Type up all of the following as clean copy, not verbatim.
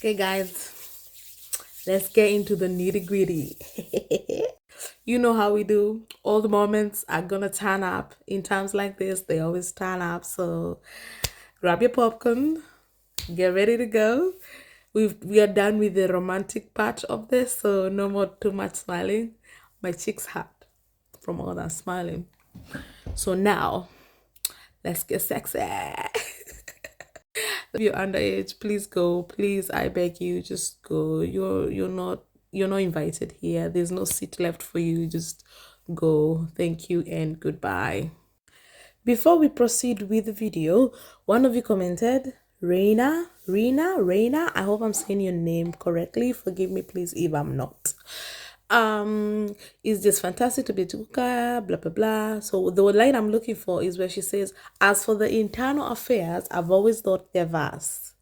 Okay, guys, let's get into the nitty gritty. You know how we do. All the moments are gonna turn up in times like this. They always turn up. So grab your popcorn, get ready to go. We are done with the romantic part of this, so no more too much smiling. My cheeks hurt from all that smiling. So now let's get sexy. If you're underage, please go. Please, I beg you, just go. You're not invited here. There's no seat left for you. Just go. Thank you and goodbye. Before we proceed with the video, one of you commented, Reina. I hope I'm saying your name correctly. Forgive me, please, if I'm not. It's just fantastic to be Jikook, blah blah blah. So the line I'm looking for is where she says, as for the internal affairs, I've always thought they're vast.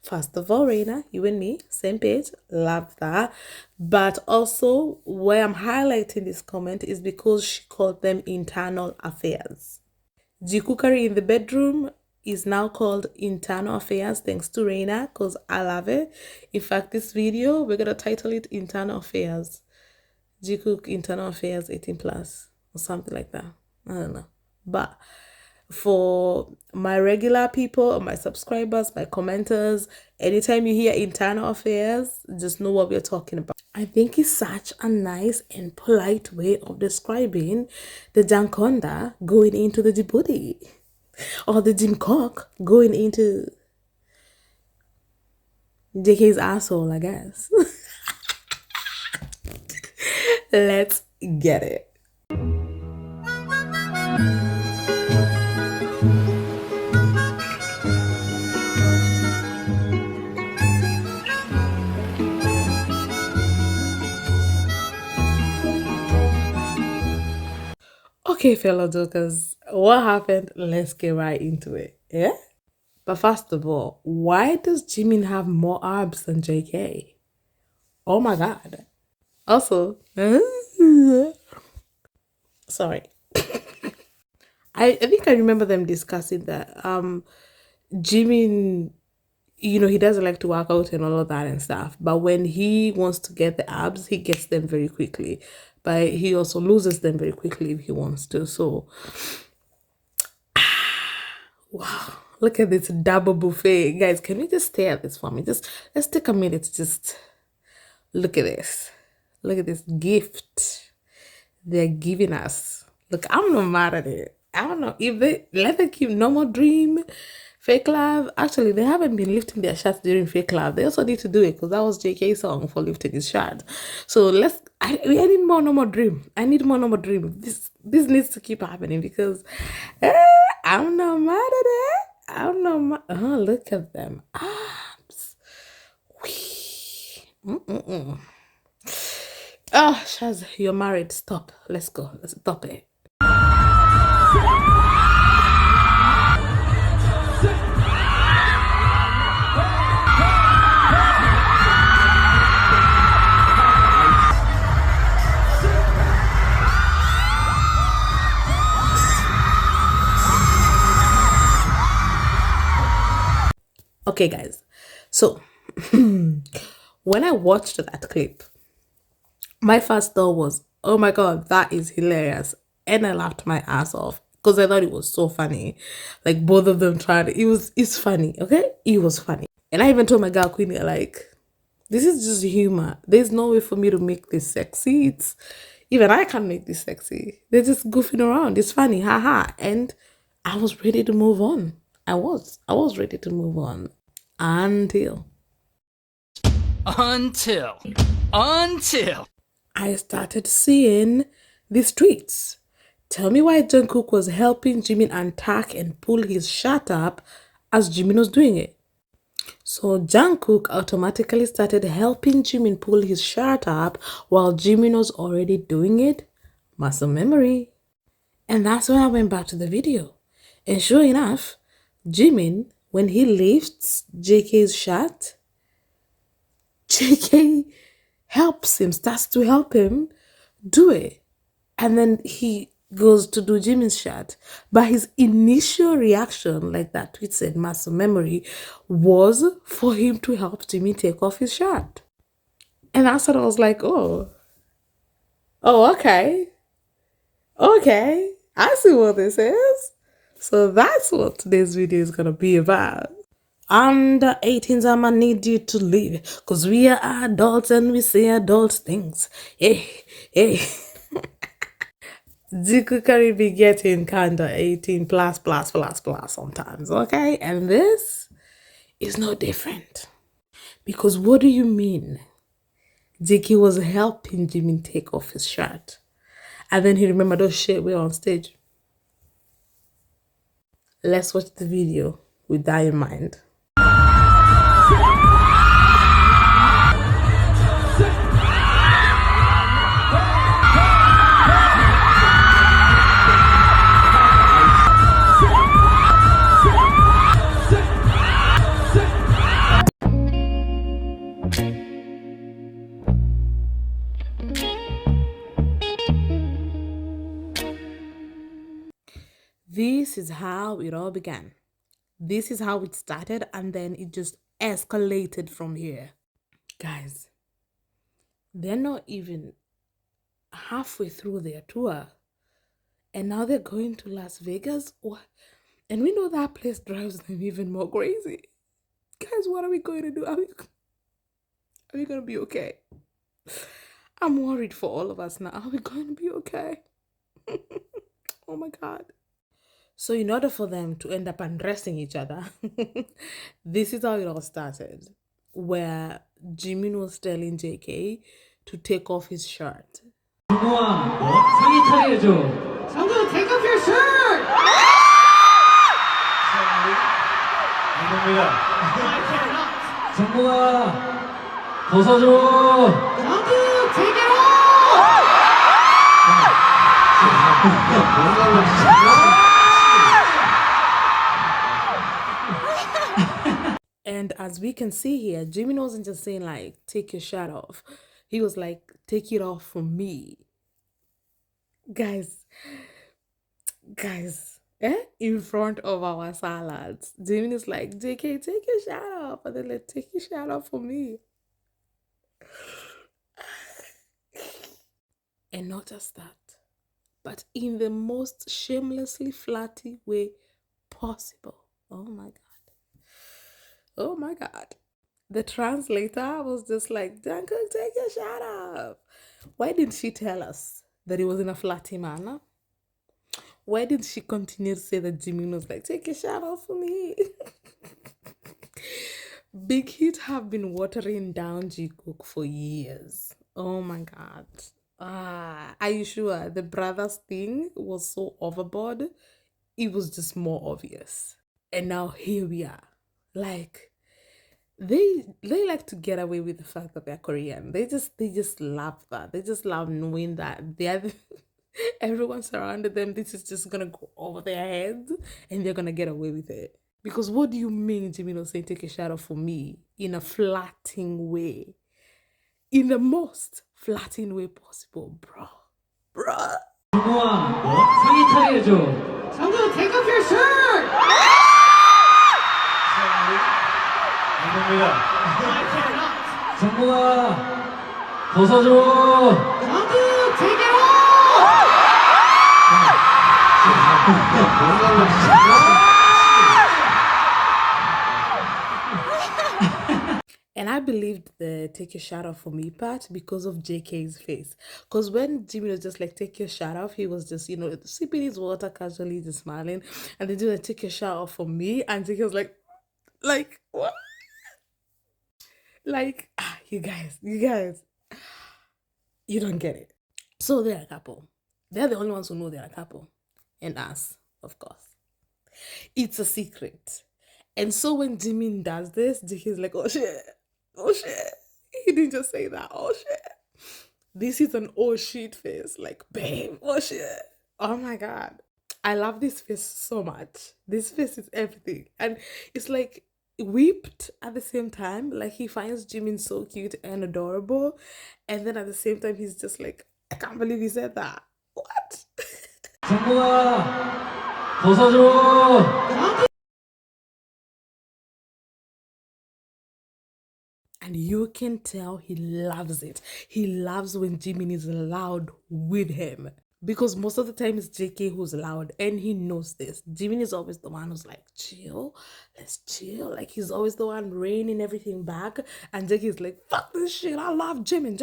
First of all, Reina, you and me, same page, love that. But also, why I'm highlighting this comment is because she called them internal affairs. Jikookery in the bedroom is now called internal affairs, thanks to Reina, because I love it. In fact, this video, we're gonna title it internal affairs. Jikook internal affairs 18 plus or something like that. I don't know. But for my regular people, my subscribers, my commenters, anytime you hear internal affairs, just know what we're talking about. I think it's such a nice and polite way of describing the Jankonda going into the Djibouti, or the Jikook going into JK's asshole, I guess. Let's get it. Okay, fellow jokers, what happened? Let's get right into it. Yeah? But first of all, why does Jimin have more abs than JK? Oh my god. Also, sorry. I think I remember them discussing that Jimin, he doesn't like to work out and all of that and stuff, but when he wants to get the abs, he gets them very quickly, but he also loses them very quickly if he wants to. So wow, look at this double buffet. Guys, can we just stare at this for me? Just let's take a minute to just look at this. Look at this gift they're giving us. Look, I'm not mad at it. I don't know if they let them keep No More Dream, Fake Love. Actually, they haven't been lifting their shirts during Fake Love. They also need to do it because that was JK's song for lifting his shirt. So I need more No More Dream. I need more No More Dream. This needs to keep happening because I'm not mad at it. I'm not mad. Oh, look at them. Abs. Oh, Shaz, you're married. Stop. Let's go. Let's stop it. Okay, guys. So, when I watched that clip, my first thought was, oh my god, that is hilarious. And I laughed my ass off because I thought it was so funny. Like both of them tried it's funny, okay? It was funny. And I even told my girl Queenie, like, this is just humor. There's no way for me to make this sexy. Even I can't make this sexy. They're just goofing around. It's funny, haha. And I was ready to move on. I was ready to move on until I started seeing these tweets. Tell me why Jungkook was helping Jimin untuck and pull his shirt up as Jimin was doing it. So Jungkook automatically started helping Jimin pull his shirt up while Jimin was already doing it. Muscle memory. And that's when I went back to the video. And sure enough, Jimin, when he lifts JK's shirt, JK helps him, starts to help him do it. And then he goes to do Jimin's shot. But his initial reaction, like that tweet said, muscle memory, was for him to help Jimin take off his shirt. And that's what I was like, oh, okay. Okay, I see what this is. So that's what today's video is gonna be about. Under 18s, I'ma need you to leave. Cause we are adults and we say adult things. Hey, hey. Jikook be getting kinda 18 plus sometimes, okay? And this is no different. Because what do you mean? Jiki was helping Jimin take off his shirt. And then he remembered those shit we were on stage. Let's watch the video with that in mind. This is how it all began. This is how it started, and then it just escalated from here. Guys, they're not even halfway through their tour, and now they're going to Las Vegas. And we know that place drives them even more crazy. Guys, what are we going to do? Are we going to be okay? I'm worried for all of us now. Are we going to be okay? Oh my God. So in order for them to end up undressing each other, this is how it all started, where Jimin was telling JK to take off his shirt. 상의 해줘. 정국, take off your shirt! 이겁니다. 정국아, 벗어줘. 정국, take it off! And as we can see here, Jimin wasn't just saying like, take your shirt off. He was like, take it off for me. Guys, in front of our salads, Jimin is like, JK, take your shirt off. And then like, take your shirt off for me. And not just that, but in the most shamelessly flirty way possible. Oh my God. Oh my God. The translator was just like, Jungkook, take your shirt off. Why didn't she tell us that it was in a flirty manner? Why didn't she continue to say that Jimin was like, take your shirt off for me? Big Hit have been watering down Jikook for years. Oh my God. Are you sure the brothers thing was so overboard? It was just more obvious. And now here we are. Like, they like to get away with the fact that they're Korean. They just love that. They just love knowing that they're everyone surrounded them. This is just gonna go over their heads and they're gonna get away with it. Because what do you mean, Jimin was saying take a shout out for me in a flirting way? In the most flirting way possible, bro. 정국아, 상의 해줘. 정국, take off your shirt! 이겁니다. 정국아, 벗어줘. 정국, take it off! And I believed the take your shirt off for me part because of JK's face. Because when Jimmy was just like, take your shirt off, he was just, sipping his water casually, just smiling. And they do like, take your shirt off for me. And JK was like, what? Like, you guys, you don't get it. So they're a couple. They're the only ones who know they're a couple. And us, of course. It's a secret. And so when Jimin does this, JK's like, oh shit. He didn't just say that, oh shit. This is an oh shit face. Like, babe, oh shit. Oh my God. I love this face so much. This face is everything. And it's like, whipped at the same time. Like, he finds Jimin so cute and adorable, and then at the same time he's just like, I can't believe he said that. What? 정국아, 벗어줘. And you can tell he loves it. He loves when Jimin is loud with him. Because most of the time it's JK who's loud and he knows this. Jimin is always the one who's like, chill, let's chill. Like he's always the one reining everything back. And JK is like, fuck this shit. I love Jimin.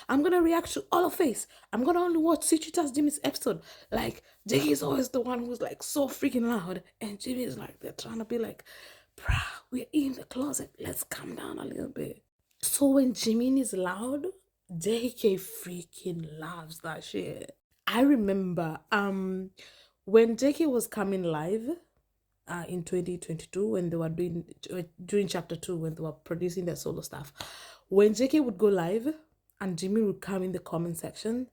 I'm gonna react to all of Face. I'm gonna only watch Suchita's Jimin's episode. Like JK is always the one who's like so freaking loud. And Jimin is like, they're trying to be like, bruh, we're in the closet. Let's calm down a little bit. So when Jimin is loud, JK freaking loves that shit. I remember when JK was coming live in 2022 when they were doing chapter 2 when they were producing their solo stuff. When JK would go live and Jimin would come in the comment section,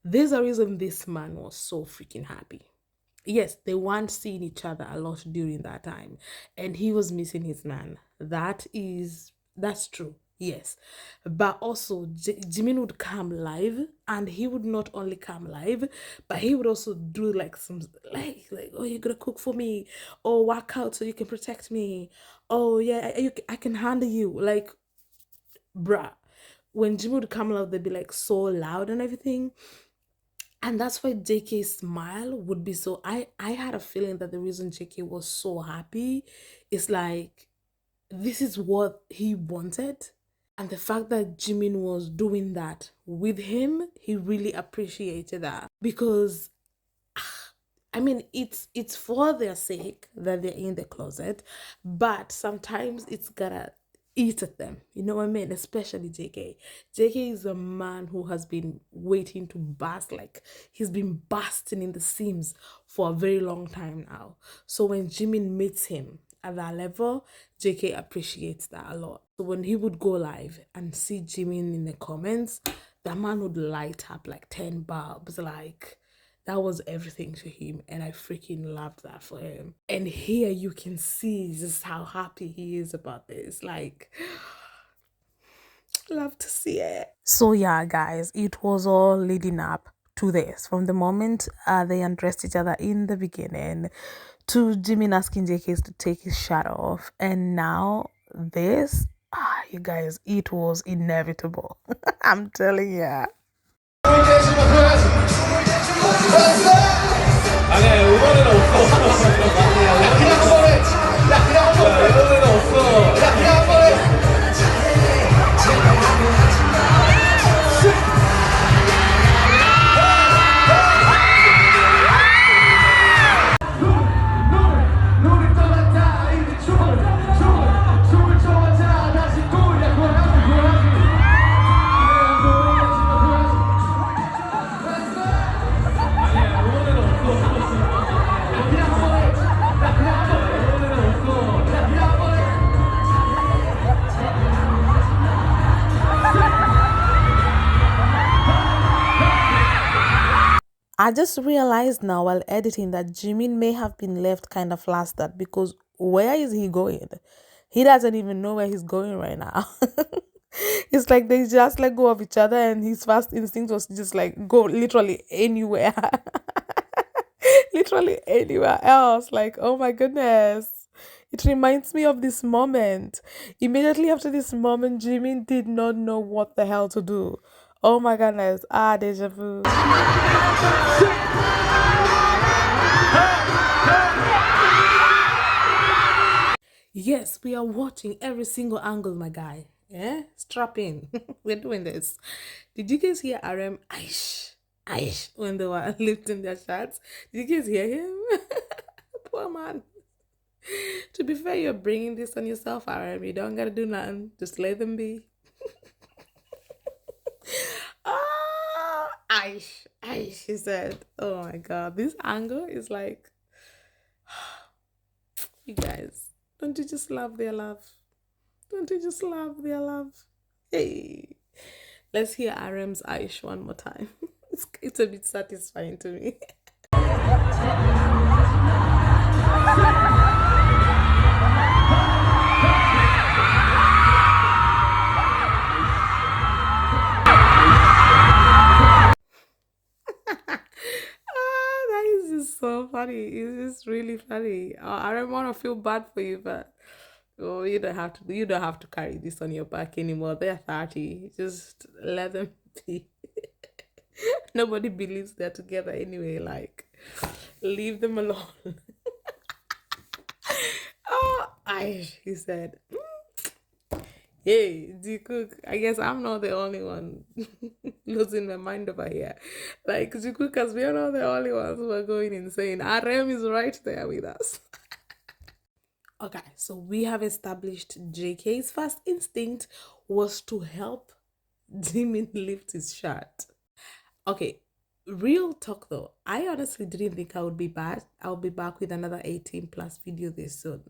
there's a reason this man was so freaking happy. Yes, they weren't seeing each other a lot during that time, and he was missing his man. That's true. Yes, but also Jimin would come live, and he would not only come live, but he would also do like some like oh, you're gonna cook for me, or work out so you can protect me. Oh yeah, I can handle you. Like, bruh, when Jimin would come live, they'd be like so loud and everything. And that's why JK's smile would be so. I had a feeling that the reason JK was so happy is like this is what he wanted. And the fact that Jimin was doing that with him, he really appreciated that. Because I mean, it's for their sake that they're in the closet, but sometimes it's gotta eat at them. You know what I mean? Especially JK. JK is a man who has been waiting to burst, like he's been bursting in the seams for a very long time now. So when Jimin meets him at that level, JK appreciates that a lot. So when he would go live and see Jimin in the comments, that man would light up like 10 bulbs, like that was everything to him, and I freaking loved that for him. And here you can see just how happy he is about this. Like, love to see it. So yeah, guys, it was all leading up to this. From the moment they undressed each other in the beginning, to Jimin asking JK to take his shirt off, and now this, you guys, it was inevitable. I'm telling you. 아니야, 이번에는 없어. 야, 그냥 한 번에. 야, 그냥 한 번에. 이번에는 없어. 야, 그냥 한 번에. 노를 떠났다. 이제 춤을 춰봤자 다시 꼬리야 고라지. 아니야, 이번에는 없어. I just realized now while editing that Jimin may have been left kind of flustered because where is he going? He doesn't even know where he's going right now. It's like they just let go of each other and his first instinct was just like go literally anywhere. Literally anywhere else. Like, oh my goodness. It reminds me of this moment. Immediately after this moment, Jimin did not know what the hell to do. Oh my goodness. Deja vu. Yes, we are watching every single angle, my guy. Yeah? Strap in. We're doing this. Did you guys hear RM? Aish, when they were lifting their shirts? Did you guys hear him? Poor man. To be fair, you're bringing this on yourself, RM. You don't gotta do nothing. Just let them be. Aish, she said. Oh my god, this angle is like, you guys, don't you just love their love? Don't you just love their love? Hey, let's hear RM's Aish one more time. It's a bit satisfying to me. funny. It's just really funny. I don't want to feel bad for you, but oh, you don't have to. You don't have to carry this on your back anymore. They're 30. Just let them be. Nobody believes they're together anyway. Like, leave them alone. Oh, he said. Hey, Jikook, I guess I'm not the only one losing my mind over here. Like, Jikook, as we are not the only ones who are going insane. RM is right there with us. Okay, so we have established JK's first instinct was to help Jimin lift his shirt. Okay, real talk though, I honestly didn't think I would be back. I'll be back with another 18 plus video this soon.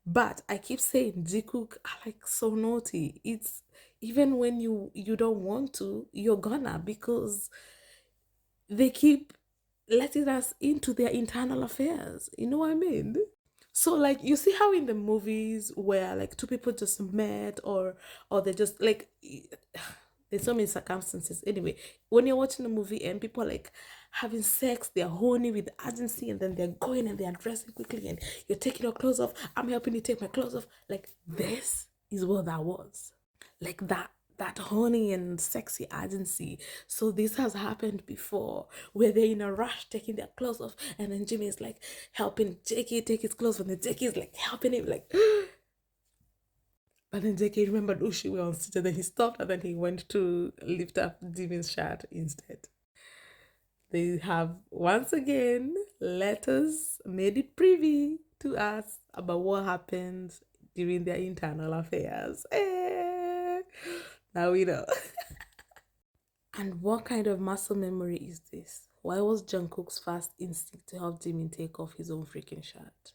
But I keep saying Jikook are like so naughty. It's even when you don't want to, you're gonna, because they keep letting us into their internal affairs. You know what I mean? So like you see how in the movies where like two people just met or they just like there's so many circumstances. Anyway, when you're watching a movie and people are like having sex, they're horny with urgency and then they're going and they're dressing quickly and you're taking your clothes off. I'm helping you take my clothes off. Like this is what that was. Like that horny and sexy urgency. So this has happened before where they're in a rush taking their clothes off and then Jimmy is like helping JK take his clothes off and then JK is like helping him like but then JK remembered Ushi were on stage and then he stopped and then he went to lift up Jimin's shirt instead. They have once again letters made it privy to us about what happens during their internal affairs. Now we know. And what kind of muscle memory is this? Why was Jungkook's first instinct to help Jimin take off his own freaking shirt?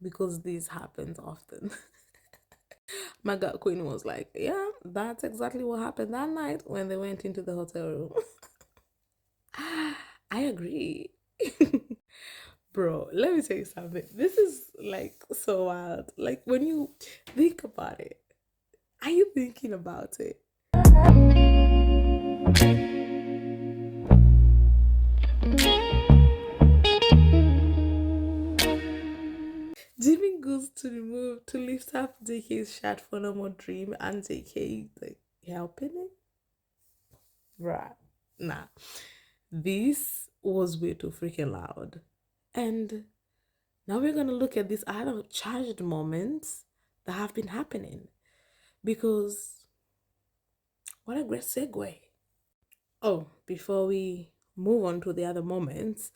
Because this happens often. My gut queen was like, yeah, that's exactly what happened that night when they went into the hotel room. I agree. Bro, let me tell you something. This is like so wild. Like when you think about it, are you thinking about it? Jimmy goes to lift up JK's shirt for no more dream and JK like helping him. Right. Nah. This was way too freaking loud. And now we're gonna look at these other charged moments that have been happening. Because what a great segue. Oh, before we move on to the other moments,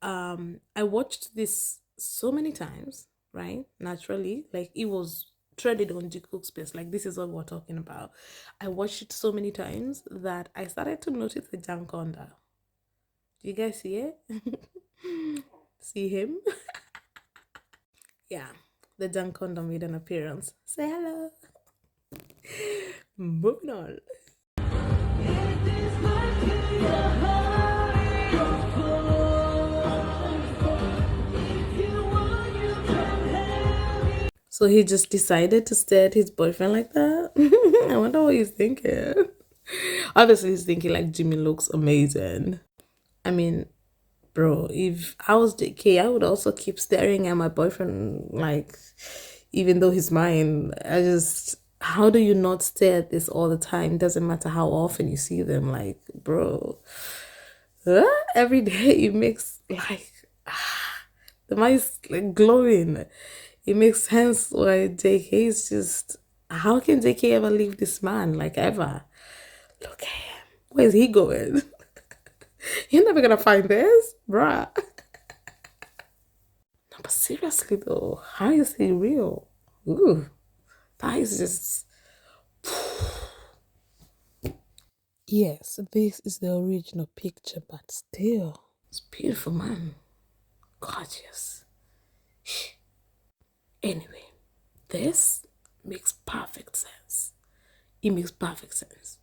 I watched this so many times, right? Naturally, like it was trended on Jikook's space. Like this is what we're talking about. I watched it so many times that I started to notice the Jankonda. Do you guys see it? See him? Yeah, the Jankonda made an appearance. Say hello. Moving on. So he just decided to stare at his boyfriend like that? I wonder what he's thinking. Obviously, he's thinking like Jimmy looks amazing. I mean, bro, if I was JK, I would also keep staring at my boyfriend, like, even though he's mine. How do you not stare at this all the time? Doesn't matter how often you see them, like, bro. Every day it makes, like, the mind's like glowing. It makes sense why JK is just, how can JK ever leave this man, like, ever? Look at him. Where's he going? You're never gonna find this, bruh. No, but seriously though, how is he real? Ooh, that is just. Yes, this is the original picture, but still, it's beautiful, man. Gorgeous. Anyway, this makes perfect sense. It makes perfect sense.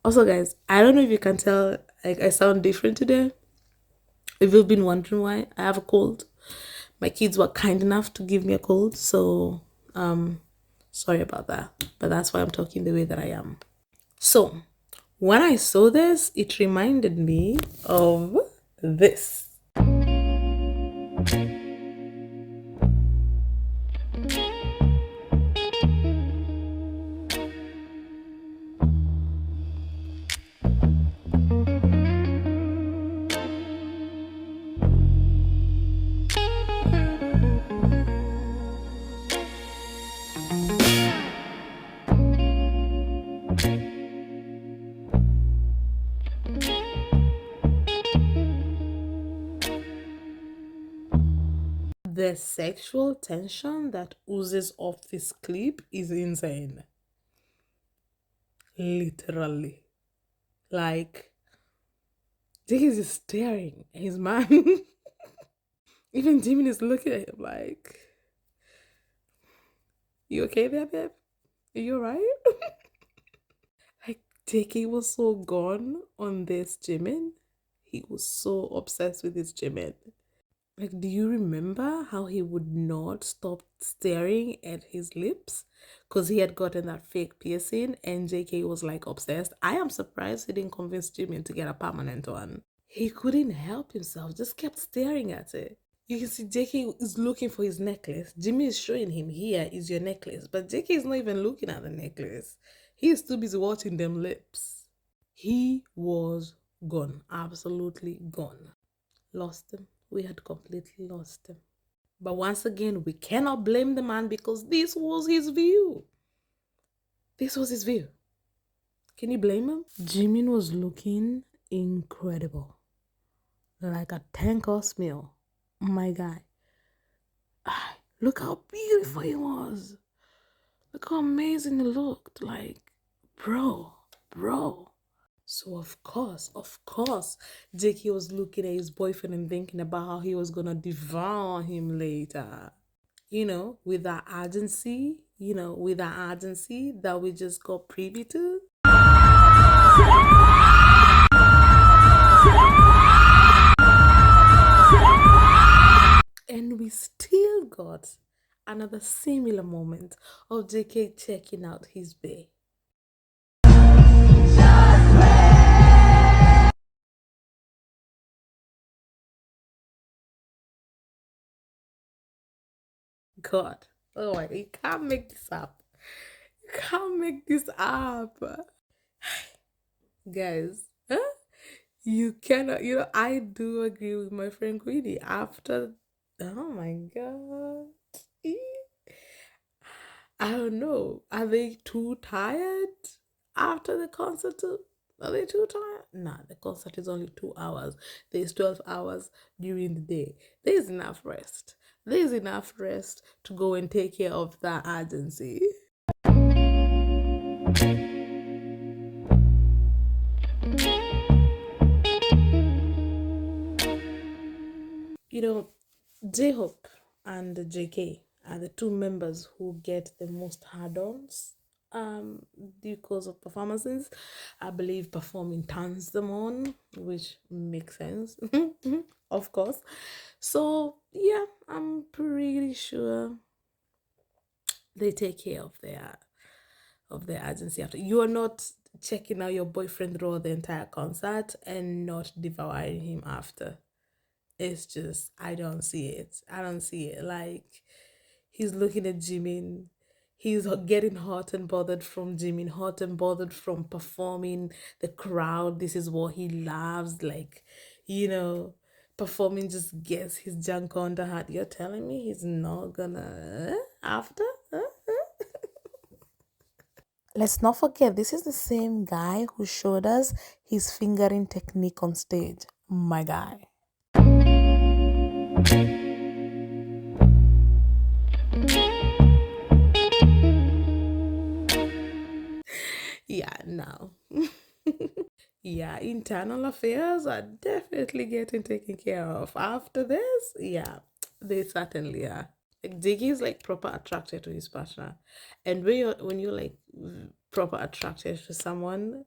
Also, guys, I don't know if you can tell, like, I sound different today. If you've been wondering why, I have a cold. My kids were kind enough to give me a cold, so sorry about that. But that's why I'm talking the way that I am. So, when I saw this, it reminded me of this. The sexual tension that oozes off this clip is insane. Literally. Like, Jake is just staring at his man. Even Jimin is looking at him like, you okay there, babe? Are you alright? Like, Jake was so gone on this Jimin. He was so obsessed with this Jimin. Like, do you remember how he would not stop staring at his lips? Because he had gotten that fake piercing and JK was like obsessed. I am surprised he didn't convince Jimin to get a permanent one. He couldn't help himself, just kept staring at it. You can see JK is looking for his necklace. Jimmy is showing him, here is your necklace. But JK is not even looking at the necklace. He is too busy watching them lips. He was gone, absolutely gone. Lost him. We had completely lost him. But once again, we cannot blame the man because this was his view. This was his view. Can you blame him? Jimin was looking incredible. Like a 10-course meal. My guy. Look how beautiful he was. Look how amazing he looked. Like, bro. So of course, Jakey was looking at his boyfriend and thinking about how he was gonna devour him later. You know, with that urgency, that we just got privy to. And we still got another similar moment of JK checking out his bae. God, oh my, you can't make this up. You can't make this up. Guys, huh? You cannot, I do agree with my friend Greedy. After, oh my God. I don't know. Are they too tired after the concert? Are they too tired? Nah, the concert is only 2 hours. There's 12 hours during the day. There's enough rest. There's enough rest to go and take care of that urgency. You know, J-Hope and JK are the two members who get the most hard-ons because of performances. I believe performing turns them on, which makes sense. Of course. So yeah, I'm pretty sure they take care of their agency after. You are not checking out your boyfriend raw the entire concert and not devouring him after. It's just, I don't see it. Like, he's looking at Jimin. He's getting hot and bothered from Jimin, hot and bothered from performing the crowd. This is what he loves. Like, performing just gets his junk on the heart. You're telling me he's not gonna after? Let's not forget, this is the same guy who showed us his fingering technique on stage. My guy. Yeah, no. Yeah, internal affairs are definitely getting taken care of. After this, yeah, they certainly are. Like, Diggy is like proper attracted to his partner. And when you're like proper attracted to someone,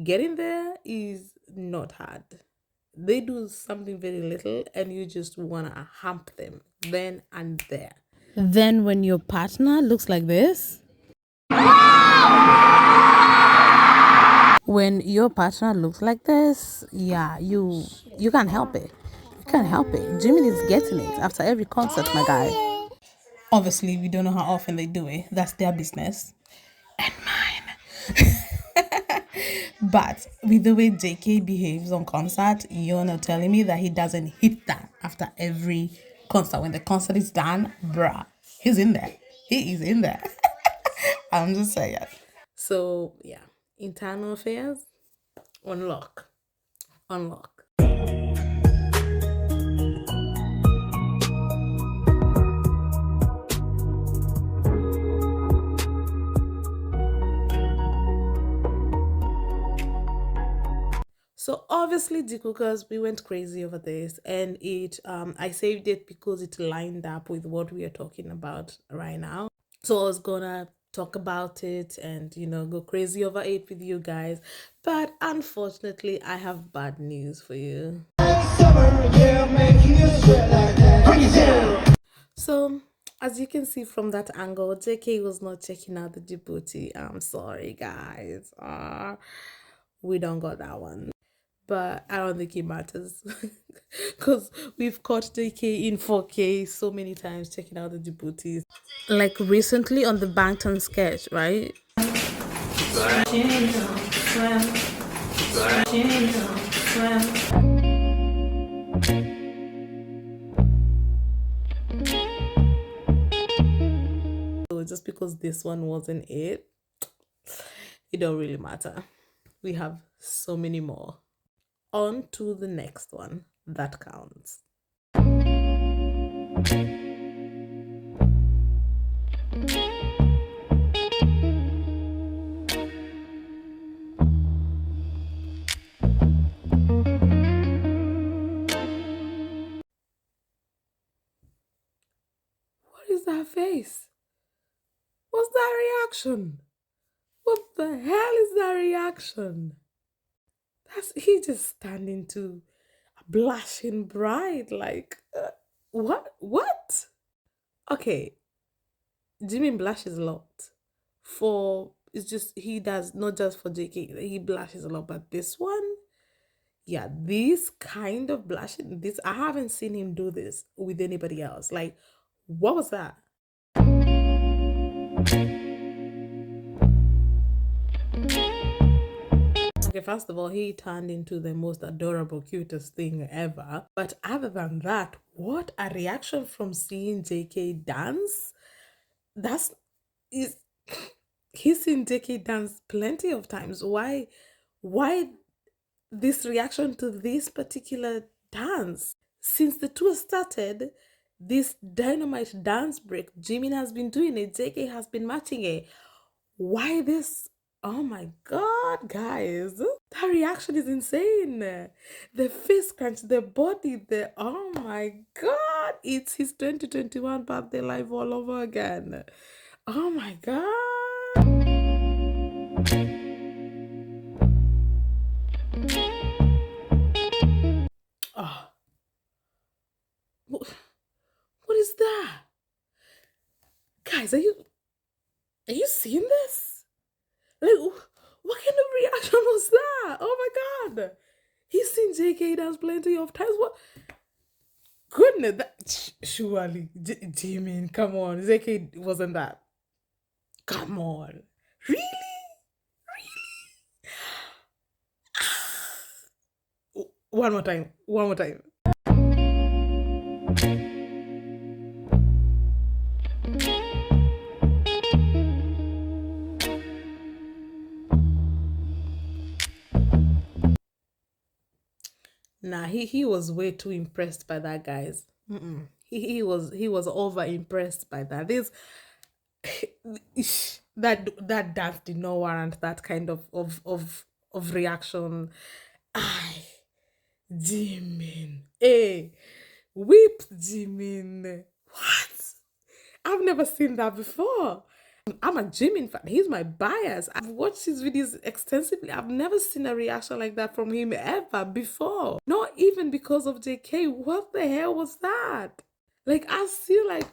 getting there is not hard. They do something very little and you just wanna hump them then and there. Then when your partner looks like this, yeah, you can't help it. You can't help it. Jimmy is getting it after every concert, my guy. Obviously, we don't know how often they do it. That's their business. And mine. But with the way JK behaves on concert, you're not telling me that he doesn't hit that after every concert. When the concert is done, bruh, he's in there. He is in there. I'm just saying. So, yeah, internal affairs, unlock. So obviously, Jikookers, we went crazy over this, and I saved it because it lined up with what we are talking about right now. So I was gonna talk about it and go crazy over it with you guys, but unfortunately, I have bad news for you. So, as you can see from that angle, JK was not checking out the Djibouti. I'm sorry, guys. We don't got that one. But I don't think it matters because we've caught JK in 4K so many times checking out the Djiboutis. Like recently on the Bangtan sketch, right? So just because this one wasn't it, it don't really matter. We have so many more. On to the next one that counts. What is that face? What's that reaction? What the hell is that reaction? He just standing to blushing bright like what? Okay, Jimin blushes a lot. For it's just he does not just for JK, he blushes a lot, but this one, yeah, this kind of blushing, this I haven't seen him do this with anybody else. Like, what was that? Okay, first of all, he turned into the most adorable, cutest thing ever. But other than that, what a reaction from seeing JK dance. That's is he's seen JK dance plenty of times. Why this reaction to this particular dance? Since the tour started, this dynamite dance break, Jimin has been doing it, JK has been matching it. Why this? Oh my god, guys. That reaction is insane. The face crunch, the body, the oh my god. It's his 2021 birthday live all over again. Oh my god. Oh, what is that? Guys, are you seeing this? Like, what kind of reaction was that? Oh my god. He's seen JK dance plenty of times. What? Goodness, surely, Jimin, come on. JK wasn't that. Come on. Really? One more time. One more time. Nah, he was way too impressed by that, guys. He was over impressed by that. This that dance did not warrant that kind of reaction. I Jimin. Hey, whip Jimin. What? I've never seen that before. I'm a Jimin fan. He's my bias. I've watched his videos extensively. I've never seen a reaction like that from him ever before. Not even because of JK. What the hell was that? Like, I see, like,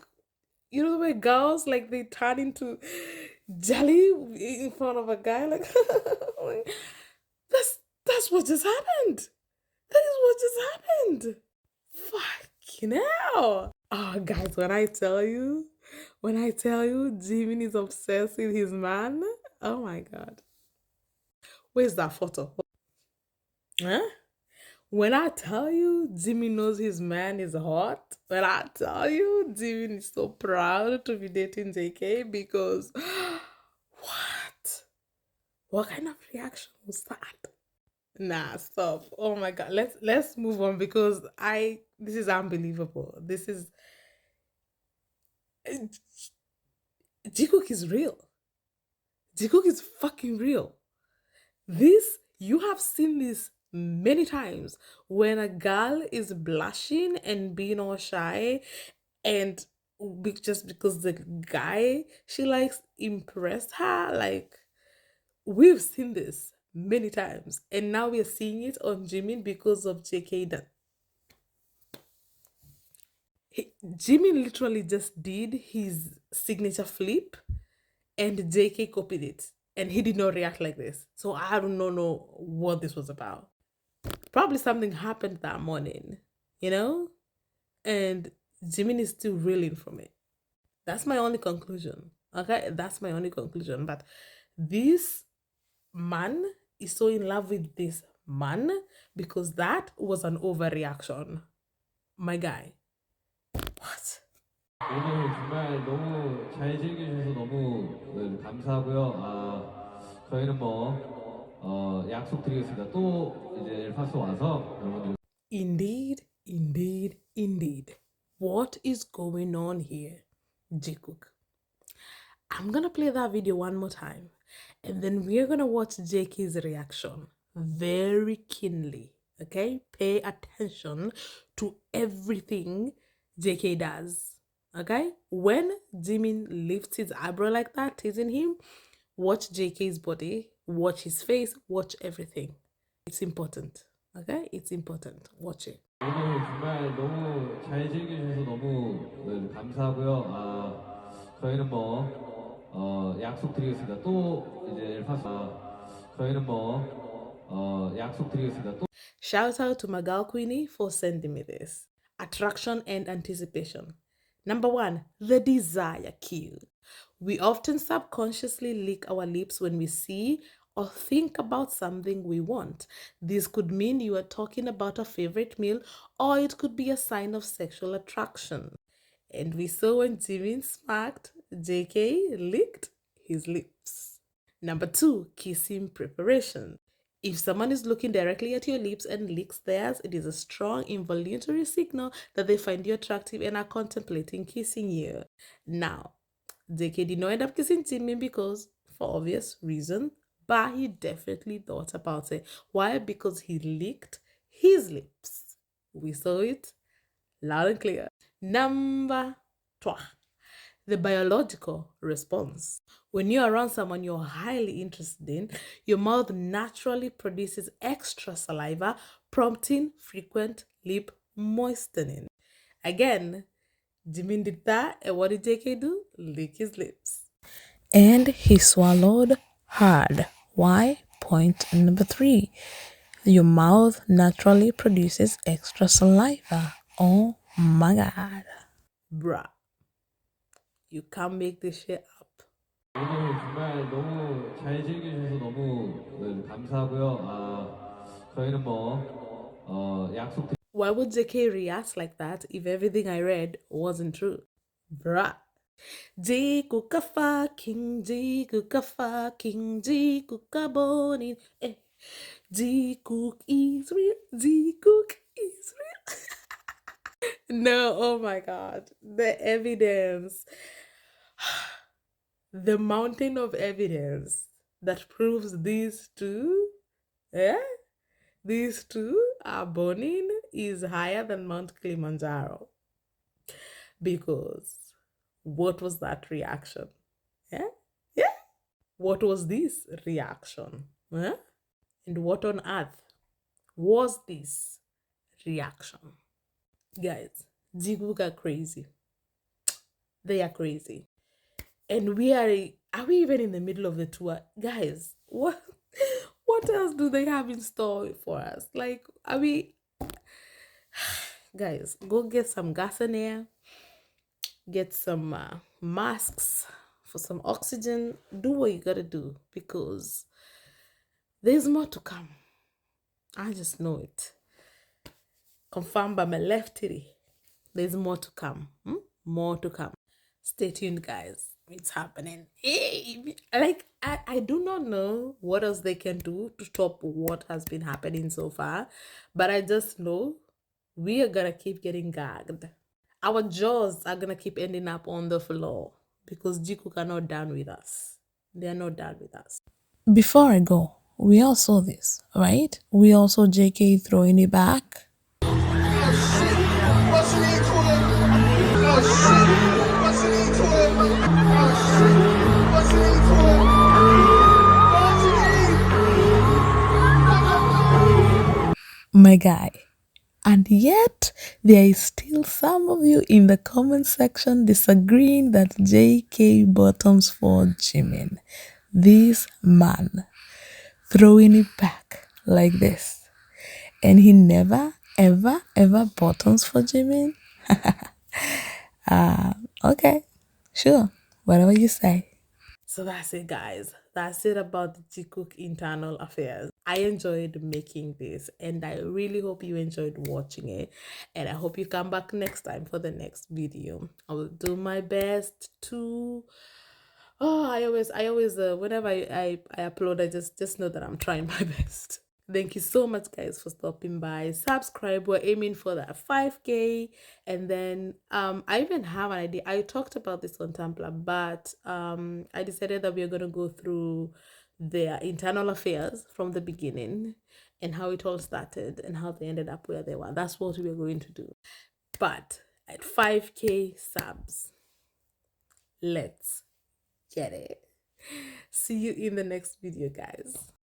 the way girls, like, they turn into jelly in front of a guy. Like, that's what just happened. That is what just happened. Fucking hell. Oh, guys, when I tell you, Jimin is obsessed with his man. Oh my god. Where's that photo? Huh? When I tell you Jimin knows his man is hot, when I tell you Jimin is so proud to be dating JK because what? What kind of reaction was that? Nah, stop. Oh my god. Let's move on because this is unbelievable. This is Jikook is real. Jikook is fucking real. You have seen this many times when a girl is blushing and being all shy and just because the guy she likes impressed her. Like, we've seen this many times, and now we're seeing it on Jimin because of JK. Jimin literally just did his signature flip, and JK copied it, and he did not react like this. So I don't know what this was about. Probably something happened that morning, you know, and Jimin is still reeling from it. That's my only conclusion. Okay, that's my only conclusion. But this man is so in love with this man because that was an overreaction. My guy. What? 오늘 정말 너무 잘 즐겨주셔서 너무 감사하고요. 저희는 약속드리겠습니다. 또 이제 엘파소 와서 여러분들 Indeed, indeed, indeed. What is going on here, Jikook? I'm gonna play that video one more time, and then we're gonna watch JK's reaction very keenly. Okay, pay attention to everything JK does. Okay, when Jimin lifts his eyebrow like that, teasing him, watch JK's body, watch his face, watch everything. It's important. Okay, it's important. Watch it. 오늘 정말 너무 잘 즐겨주셔서 너무 감사하고요. 저희는 약속드리겠습니다. 또 이제 엘파소 저희는 약속드리겠습니다. 또 Shout out to Magal Queenie for sending me this. Attraction and anticipation. Number one, the desire cue. We often subconsciously lick our lips when we see or think about something we want. This could mean you are talking about a favorite meal, or it could be a sign of sexual attraction. And we saw when Jimin smacked, JK licked his lips. Number two, kissing preparation. If someone is looking directly at your lips and licks theirs, it is a strong involuntary signal that they find you attractive and are contemplating kissing you. Now, JK did not end up kissing Jimin because, for obvious reason, but he definitely thought about it. Why? Because he licked his lips. We saw it loud and clear. Number two, the biological response. When you're around someone you're highly interested in, your mouth naturally produces extra saliva, prompting frequent lip moistening. Again, Jimin did that, and what did JK do? Lick his lips. And he swallowed hard. Why? Point number three. Your mouth naturally produces extra saliva. Oh my god. Bruh. You can't make this shit up. 오늘 정말 너무 잘 즐겨주셔서 너무 감사하고요. 저희는 약속 Why would JK react like that if everything I read wasn't true? Bruh. Jikook a fucking, Jikook a fucking, Jikook a boning. Eh. Jikook is real, Jikook is real. No, oh my god. The evidence. The mountain of evidence that proves these two, these two are boning is higher than Mount Kilimanjaro. Because what was that reaction? Yeah? Yeah? What was this reaction? Yeah? And what on earth was this reaction? Guys, Jikook are crazy. They are crazy. And are we even in the middle of the tour? Guys, what else do they have in store for us? Like, are we guys, go get some gas in air, get some masks for some oxygen, do what you gotta do because there's more to come. I just know it. Confirmed by my left titty. There's more to come. More to come. Stay tuned, guys. It's happening. I do not know what else they can do to top what has been happening so far, but I just know we are gonna keep getting gagged. Our jaws are gonna keep ending up on the floor because Jikook are not done with us. They are not done with us. Before I go, We all saw this, right? We all saw JK throwing it back. My guy. And yet, there is still some of you in the comment section disagreeing that JK bottoms for Jimin. This man throwing it back like this. And he never, ever, ever bottoms for Jimin. Okay, sure, whatever you say. So that's it, guys. That's it about the Jikook internal affairs. I enjoyed making this, and I really hope you enjoyed watching it. And I hope you come back next time for the next video. I will do my best to. Oh, I always, whenever I upload, I just know that I'm trying my best. Thank you so much, guys, for stopping by. Subscribe. We're aiming for that 5K, and then I even have an idea. I talked about this on Tumblr, but I decided that we are gonna go through their internal affairs from the beginning and how it all started and how they ended up where they were. That's what we are going to do. But at 5K subs, let's get it. See you in the next video, guys.